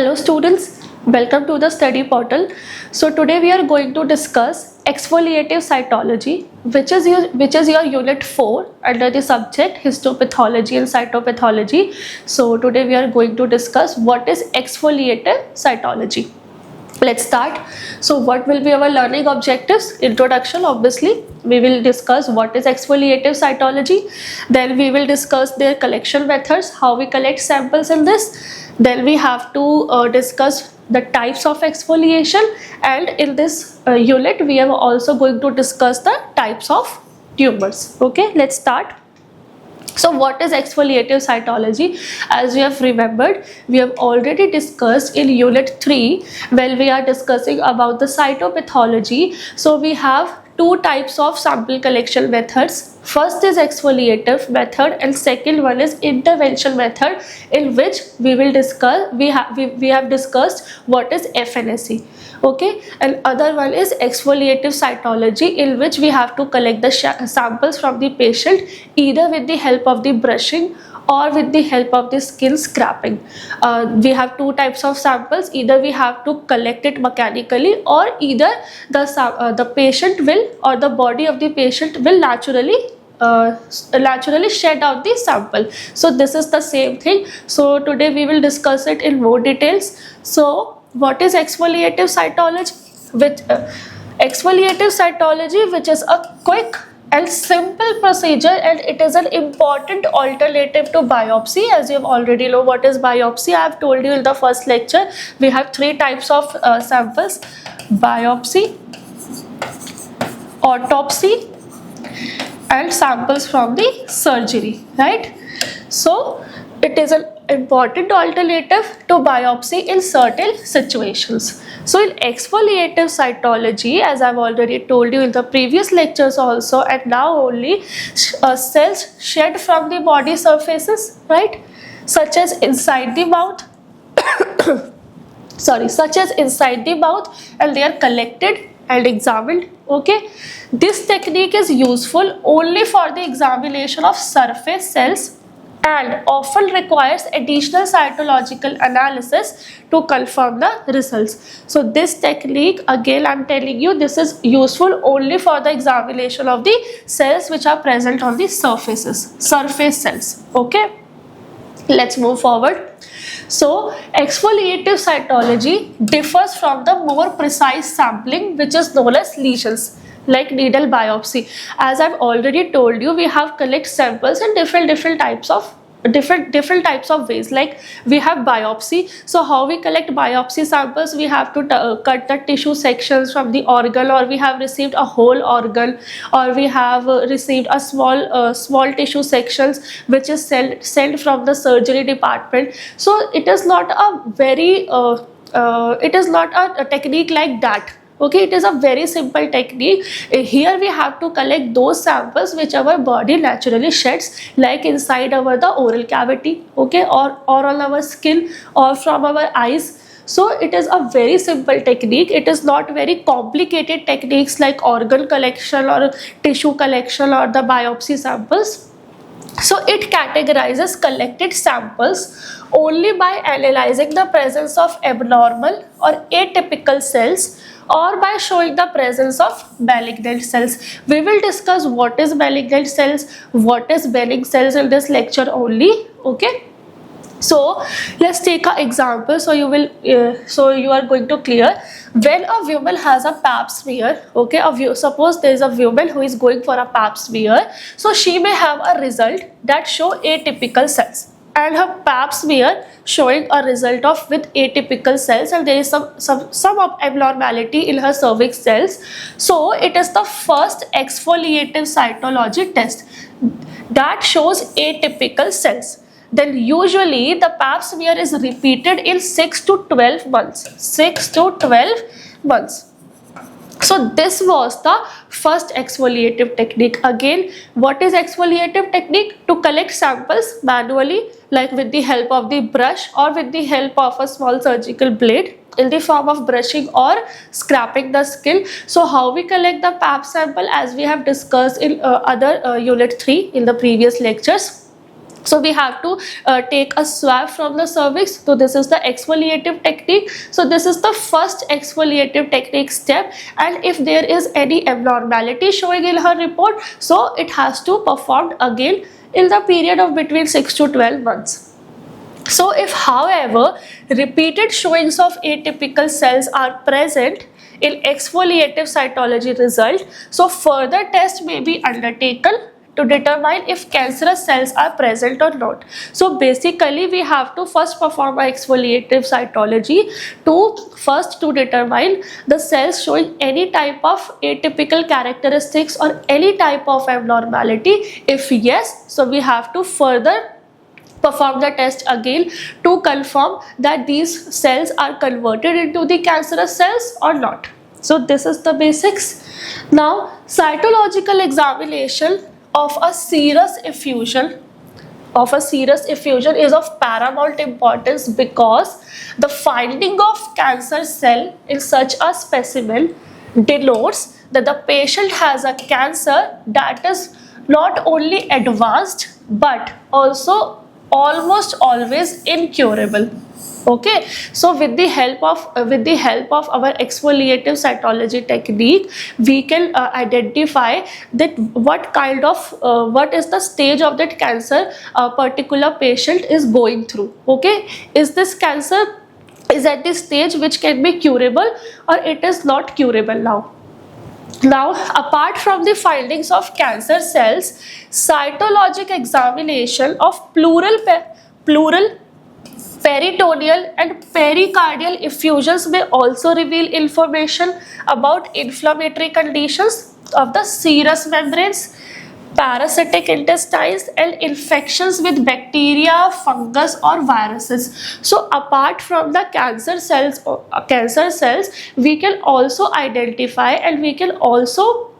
Hello students, welcome to the study portal. So today we are going to discuss exfoliative cytology, which is your unit 4 under the subject histopathology and cytopathology. So today we are going to discuss what is exfoliative cytology. Let's start. So what will be our learning objectives? Introduction, obviously. We will discuss what is exfoliative cytology. Then we will discuss their collection methods, how we collect samples in this. Then we have to discuss the types of exfoliation, and in this unit we are also going to discuss the types of tumors. Okay, let's start. So what is exfoliative cytology? As you have remembered, we have already discussed in unit 3 when we are discussing about the cytopathology. So we have two types of sample collection methods. First is exfoliative method and second one is intervention method, in which we will discuss we have discussed what is FNSE. Okay, and other one is exfoliative cytology, in which we have to collect the samples from the patient either with the help of the brushing or with the help of the skin scraping. We have two types of samples. Either we have to collect it mechanically, or either the patient will, or the body of the patient will naturally shed out the sample. So this is the same thing. So today we will discuss it in more details. So what is exfoliative cytology? Exfoliative cytology, which is a quick and simple procedure, and it is an important alternative to biopsy. As you have already know what is biopsy, I have told you in the first lecture. We have three types of samples: biopsy, autopsy, and samples from the surgery, right? So it is an important alternative to biopsy in certain situations. So in exfoliative cytology, as I've already told you in the previous lectures also, and now only, cells shed from the body surfaces, right? Such as inside the mouth, such as inside the mouth, and they are collected and examined. Okay, this technique is useful only for the examination of surface cells and often requires additional cytological analysis to confirm the results. So this technique, again I'm telling you, this is useful only for the examination of the cells which are present on the surface cells. Okay, let's move forward. So exfoliative cytology differs from the more precise sampling, which is known as lesions, like needle biopsy. As I've already told you, we have collect samples in different types of ways. Like we have biopsy. So how we collect biopsy samples? We have to cut the tissue sections from the organ, or we have received a whole organ, or we have received a small tissue sections which is sent from the surgery department. So it is not a very it is not a technique like that. Okay, it is a very simple technique. Here we have to collect those samples which our body naturally sheds, like inside the oral cavity, okay, or on our skin, or from our eyes. So it is a very simple technique. It is not very complicated techniques like organ collection or tissue collection or the biopsy samples. So it categorizes collected samples only by analyzing the presence of abnormal or atypical cells, or by showing the presence of malignant cells. We will discuss what is malignant cells, what is benign cells in this lecture only. Okay, so let's take an example. So you are going to clear. When a woman has a pap smear, okay, suppose there is a woman who is going for a pap smear, so she may have a result that show atypical cells, and her pap smear showing a result of with atypical cells, and there is some abnormality in her cervix cells. So it is the first exfoliative cytology test that shows atypical cells. Then usually the pap smear is repeated in 6 to 12 months. 6 to 12 months. So this was the first exfoliative technique. Again, what is exfoliative technique? To collect samples manually, like with the help of the brush or with the help of a small surgical blade, in the form of brushing or scraping the skin. So how we collect the pap sample, as we have discussed in other unit 3 in the previous lectures. So we have to take a swab from the cervix. So this is the exfoliative technique. So this is the first exfoliative technique step, and if there is any abnormality showing in her report, so it has to performed again in the period of between 6 to 12 months. So if, however, repeated showings of atypical cells are present in exfoliative cytology result, so further tests may be undertaken to determine if cancerous cells are present or not. So basically we have to first perform a exfoliative cytology to determine the cells showing any type of atypical characteristics or any type of abnormality. If yes, so we have to further perform the test again to confirm that these cells are converted into the cancerous cells or not. So this is the basics. Now, cytological examination of a serous effusion is of paramount importance, because the finding of cancer cell in such a specimen denotes that the patient has a cancer that is not only advanced but also almost always incurable. Okay, so with the help of our exfoliative cytology technique, we can identify that what is the stage of that cancer a particular patient is going through. Okay, is this cancer is at the stage which can be curable or it is not curable now. Now, apart from the findings of cancer cells, cytologic examination of pleural, peritoneal and pericardial effusions may also reveal information about inflammatory conditions of the serous membranes, parasitic intestines, and infections with bacteria, fungus or viruses. So apart from the cancer cells, we can also identify and we can also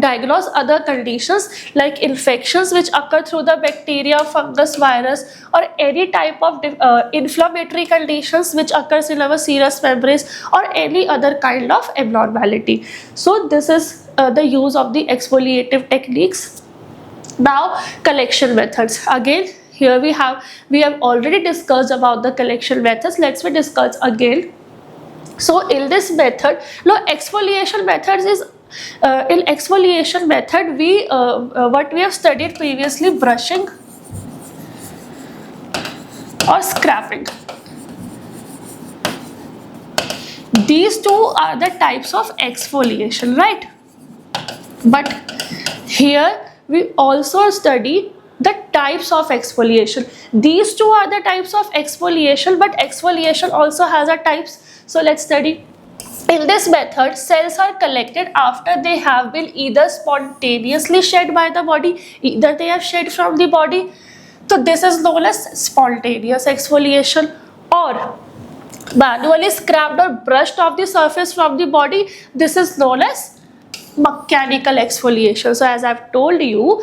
diagnose other conditions like infections which occur through the bacteria, fungus, virus, or any type of inflammatory conditions which occurs in our serous membranes, or any other kind of abnormality. So this is the use of the exfoliative techniques. Now, collection methods. Again, here we have already discussed about the collection methods. Let's discuss again. So in this method, exfoliation methods is in exfoliation method, we what we have studied previously, brushing or scraping. These two are the types of exfoliation, right? But here we also study the types of exfoliation. These two are the types of exfoliation, but exfoliation also has a types. So let's study. In this method, cells are collected after they have been either spontaneously shed by the body, either they have shed from the body. So this is known as spontaneous exfoliation, or manually scraped or brushed off the surface from the body. This is known as mechanical exfoliation. So as I've told you,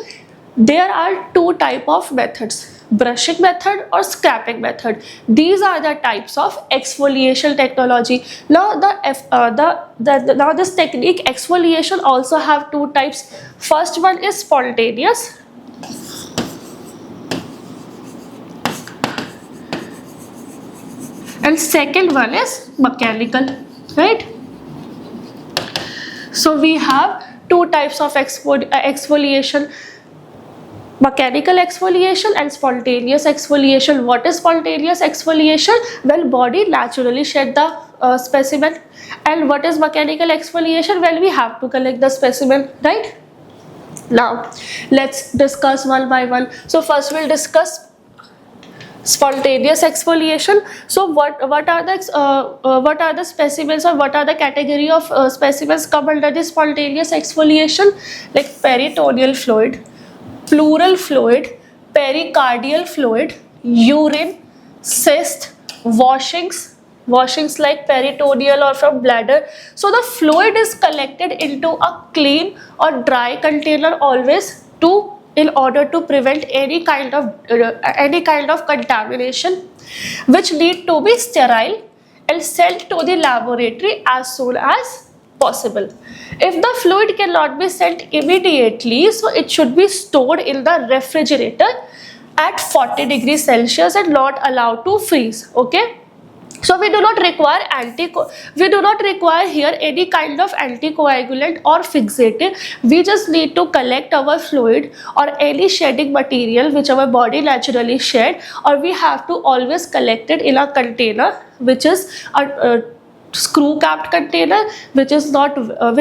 there are two type of methods: brushing method or scraping method. These are the types of exfoliation technology. Now now this technique exfoliation also have two types. First one is spontaneous, and second one is mechanical, right? So we have two types of exfoliation: mechanical exfoliation and spontaneous exfoliation. What is spontaneous exfoliation? Well, body naturally shed the specimen. And what is mechanical exfoliation? Well, we have to collect the specimen, right? Now let's discuss one by one. So first we'll discuss spontaneous exfoliation. So what are the specimens, or what are the category of specimens come under the spontaneous exfoliation? Like peritoneal fluid, pleural fluid, pericardial fluid, urine, cyst, washings like peritoneal or from bladder. So the fluid is collected into a clean or dry container always, in order to prevent any kind of contamination, which need to be sterile and sent to the laboratory as soon as possible. If the fluid cannot be sent immediately, so it should be stored in the refrigerator at 40 degrees Celsius and not allowed to freeze. Okay. So we do not require here any kind of anticoagulant or fixative. We just need to collect our fluid or any shedding material which our body naturally shed, or we have to always collect it in a container which is a screw capped container, which is not and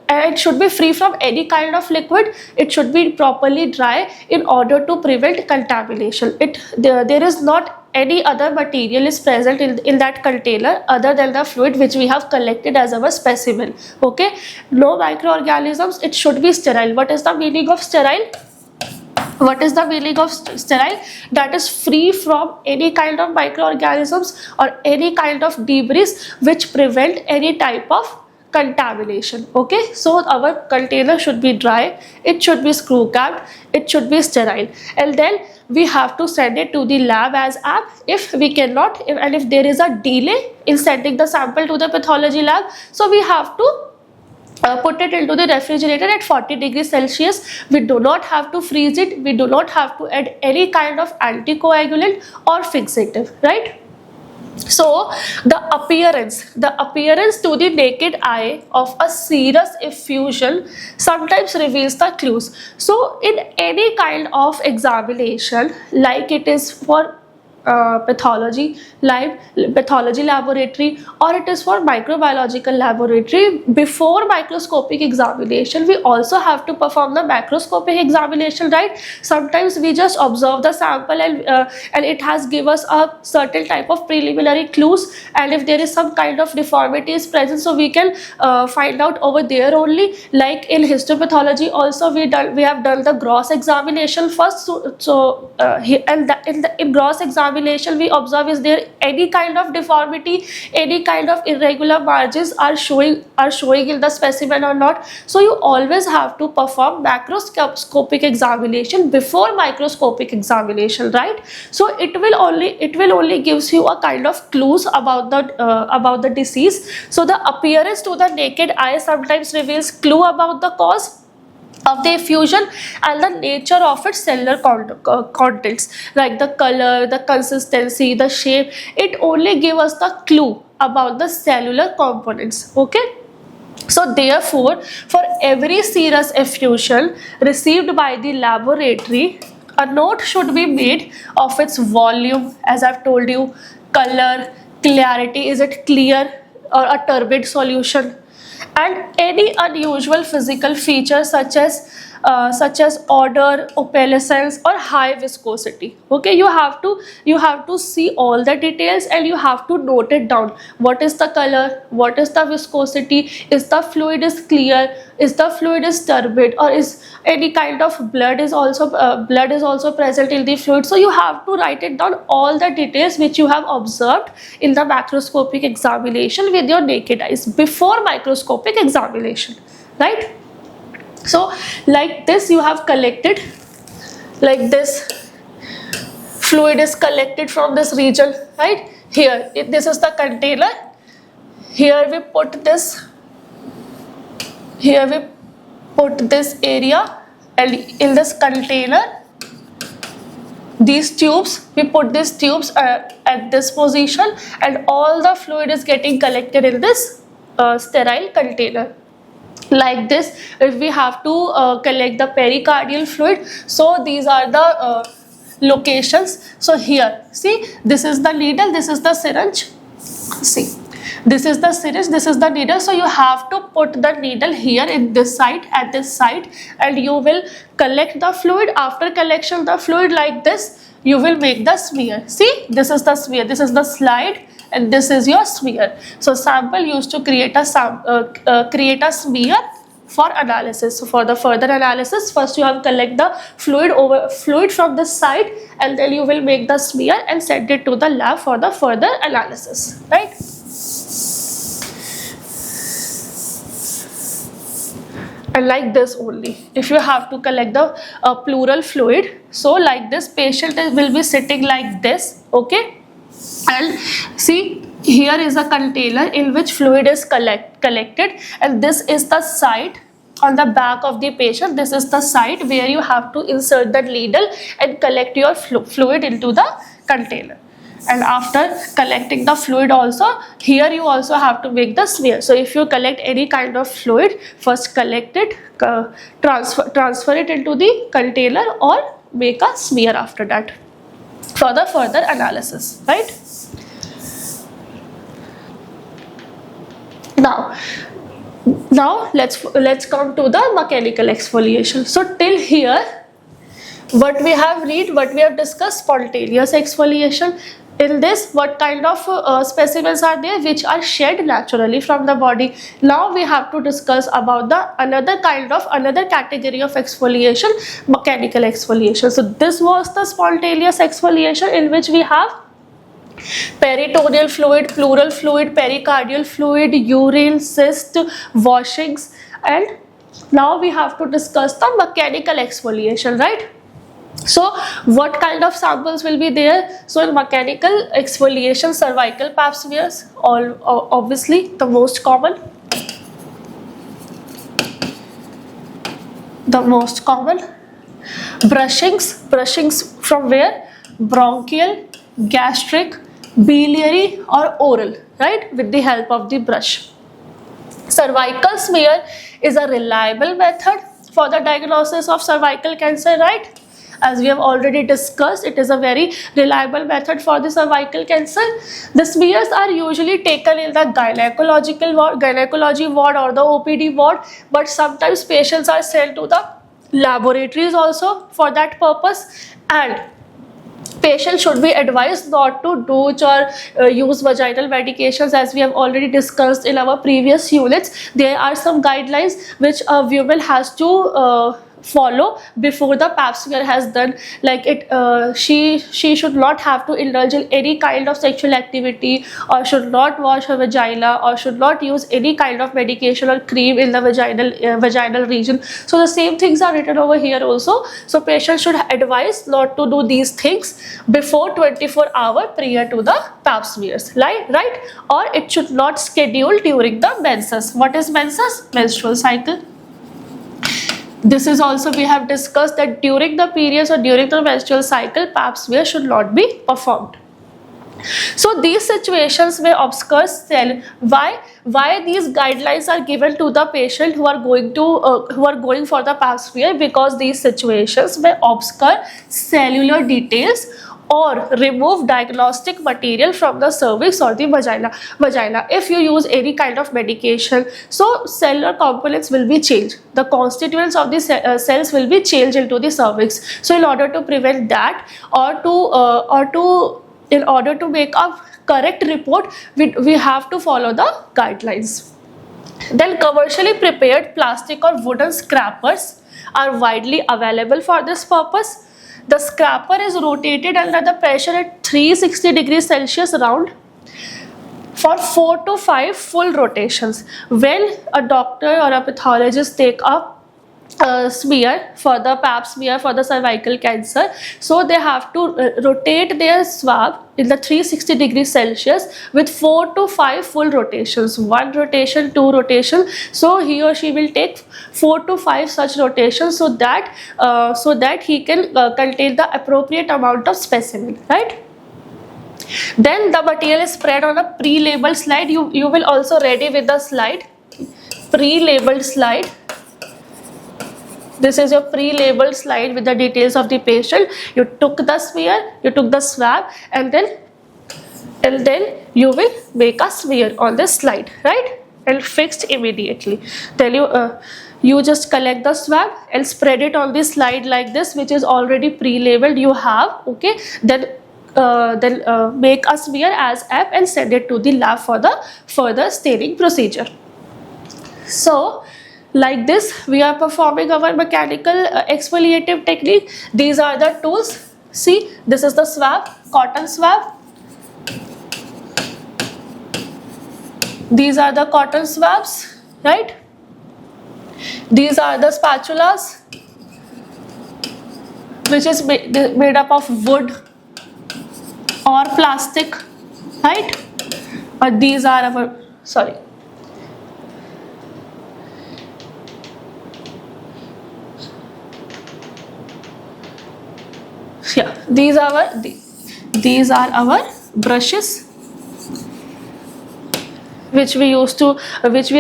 it should be free from any kind of liquid. It should be properly dry in order to prevent contamination. There is not any other material is present in that container other than the fluid which we have collected as our specimen. Okay, no microorganisms. It should be sterile. What is the meaning of sterile? What is the meaning of sterile? That is free from any kind of microorganisms or any kind of debris which prevent any type of contamination. Okay, so our container should be dry, it should be screw capped, it should be sterile, and then we have to send it to the lab as app. If we cannot, and if there is a delay in sending the sample to the pathology lab, so we have to put it into the refrigerator at 40 degrees Celsius. We do not have to freeze it. We do not have to add any kind of anticoagulant or fixative, right? So the appearance to the naked eye of a serous effusion sometimes reveals the clues. So in any kind of examination, like it is for pathology laboratory, or it is for microbiological laboratory, before microscopic examination we also have to perform the macroscopic examination, right? Sometimes we just observe the sample and it has given us a certain type of preliminary clues, and if there is some kind of deformity is present, so we can find out over there only. Like in histopathology also we have done the gross examination first. In gross examination we observe, is there any kind of deformity, any kind of irregular margins are showing in the specimen or not. So you always have to perform macroscopic examination before microscopic examination, right? So it will only gives you a kind of clues about the disease. So the appearance to the naked eye sometimes reveals clue about the cause of the effusion and the nature of its cellular contents, like the color, the consistency, the shape. It only gives us the clue about the cellular components. Okay, so therefore for every serous effusion received by the laboratory, a note should be made of its volume, as I've told you, color, clarity, is it clear or a turbid solution, and any unusual physical features such as odor, opalescence or high viscosity. Okay, you have to see all the details and you have to note it down. What is the color, what is the viscosity, is the fluid is clear, is the fluid is turbid, or is any kind of blood is also present in the fluid. So you have to write it down, all the details which you have observed in the macroscopic examination with your naked eyes before microscopic examination, right? So like this you have collected, like this fluid is collected from this region, right? Here this is the container, here we put this area, and in this container these tubes, we put these tubes at this position, and all the fluid is getting collected in this sterile container. Like this, if we have to collect the pericardial fluid, so these are the locations. So here, see, this is the needle, this is the syringe. See, this is the syringe, this is the needle. So you have to put the needle here in this side, at this side, and you will collect the fluid. After collection of the fluid like this, you will make the smear. See, this is the smear, this is the slide, and this is your smear. So sample used to create a smear for analysis. So for the further analysis, first you have to collect the fluid from this side, and then you will make the smear and send it to the lab for the further analysis, right? And like this only, if you have to collect the pleural fluid, so like this, patient will be sitting like this, okay? And see, here is a container in which fluid is collected, and this is the site on the back of the patient. This is the site where you have to insert the needle and collect your fluid into the container. And after collecting the fluid also, here you also have to make the smear. So if you collect any kind of fluid, first collect it, transfer it into the container, or make a smear after that for the further analysis, right? Now let's come to the mechanical exfoliation. So till here, what we have discussed, spontaneous exfoliation. In this, what kind of specimens are there which are shed naturally from the body? Now we have to discuss about the another category of exfoliation, mechanical exfoliation. So this was the spontaneous exfoliation, in which we have peritoneal fluid, pleural fluid, pericardial fluid, urine, cyst, washings, and now we have to discuss the mechanical exfoliation, right? So what kind of samples will be there? So in mechanical exfoliation, cervical pap smears, obviously the most common. Brushings from where? Bronchial, gastric, biliary or oral, right? With the help of the brush. Cervical smear is a reliable method for the diagnosis of cervical cancer, right? As we have already discussed, it is a very reliable method for the cervical cancer. The smears are usually taken in the gynecology ward or the OPD ward, but sometimes patients are sent to the laboratories also for that purpose, and patients should be advised not to douche or use vaginal medications, as we have already discussed in our previous units. There are some guidelines which a woman has to follow before the pap smear has done, like she should not have to indulge in any kind of sexual activity, or should not wash her vagina, or should not use any kind of medication or cream in the vaginal region. So the same things are written over here also. So patients should advise not to do these things before 24 hours prior to the pap smears, right? Or it should not schedule during the menses. What is menses? Menstrual cycle. This is also, we have discussed that during the periods or during the menstrual cycle, pap smear should not be performed. So these situations may obscure cell. Why these guidelines are given to the patient who are going for the pap smear? Because these situations may obscure cellular details or remove diagnostic material from the cervix or the vagina. If you use any kind of medication, so cellular components will be changed. The constituents of the cells will be changed into the cervix. So in order to prevent that, in order to make a correct report, we have to follow the guidelines. Then commercially prepared plastic or wooden scrapers are widely available for this purpose. The scraper is rotated under the pressure at 360 degrees Celsius round for 4 to 5 full rotations. When a doctor or a pathologist take up smear for the pap smear for the cervical cancer, so they have to rotate their swab in the 360 degrees Celsius with 4 to 5 full rotations, 1 rotation, 2 rotation. So he or she will take 4 to 5 such rotations, so that he can contain the appropriate amount of specimen, right? Then the material is spread on a pre-labeled slide. You will also ready with the slide, pre-labeled slide. This is your pre-labeled slide with the details of the patient. You took the smear, you took the swab, and then you will make a smear on this slide, right? And fixed immediately. Then you just collect the swab and spread it on this slide like this, which is already pre-labeled you have, okay? Then make a smear as app and send it to the lab for the further staining procedure. So like this, we are performing our mechanical exfoliative technique. These are the tools. See, this is the swab, cotton swab. These are the cotton swabs, right? These are the spatulas, which is made up of wood or plastic, right? These are our, sorry. Yeah, these are our brushes which we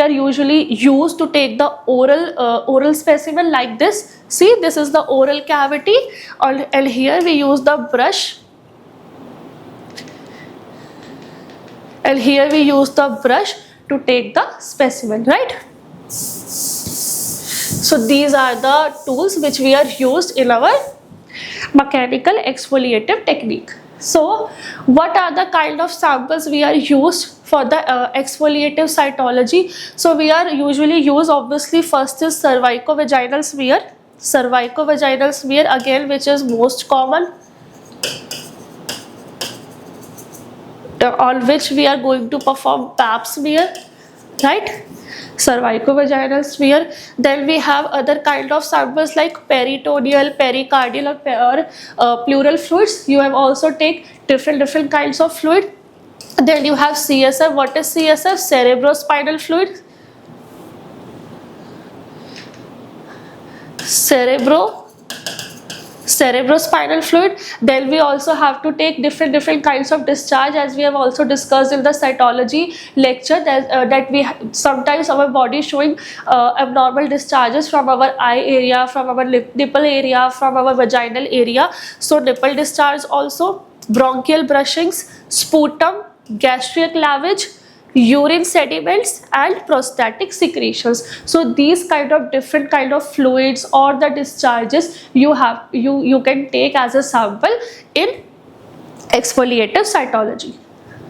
are usually used to take the oral specimen like this. See, this is the oral cavity, and here we use the brush, and here we use the brush to take the specimen, right? So these are the tools which we are used in our mechanical exfoliative technique. So what are the kind of samples we are used for the exfoliative cytology? So we are usually use, obviously, first is cervicovaginal smear. Cervicovaginal smear, again, which is most common, on which we are going to perform pap smear, right? Cervicovaginal smear. Then we have other kind of samples like peritoneal, pericardial, or pleural fluids. You have also take different kinds of fluid. Then you have CSF. What is CSF? Cerebrospinal fluid. Cerebrospinal fluid. Then we also have to take different kinds of discharge, as we have also discussed in the cytology lecture, that we sometimes our body showing abnormal discharges from our eye area, from our nipple area, from our vaginal area. So nipple discharge also, bronchial brushings, sputum, gastric lavage, urine sediments, and prostatic secretions. So these kind of different kind of fluids or the discharges you can take as a sample in exfoliative cytology.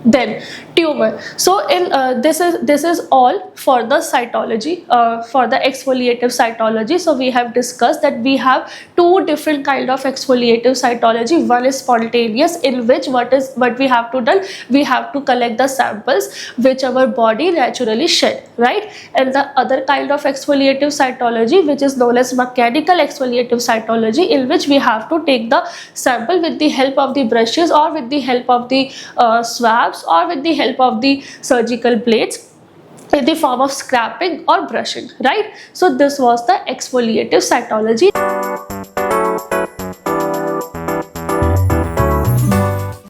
Then tumor. So in this is all for the cytology, for the exfoliative cytology. So we have discussed that we have two different kind of exfoliative cytology. One is spontaneous, in which what we have to do, we have to collect the samples which our body naturally shed, right? And the other kind of exfoliative cytology, which is known as mechanical exfoliative cytology, in which we have to take the sample with the help of the brushes, or with the help of the swabs, or with the help of the surgical blades, in the form of scraping or brushing, right? So this was the exfoliative cytology.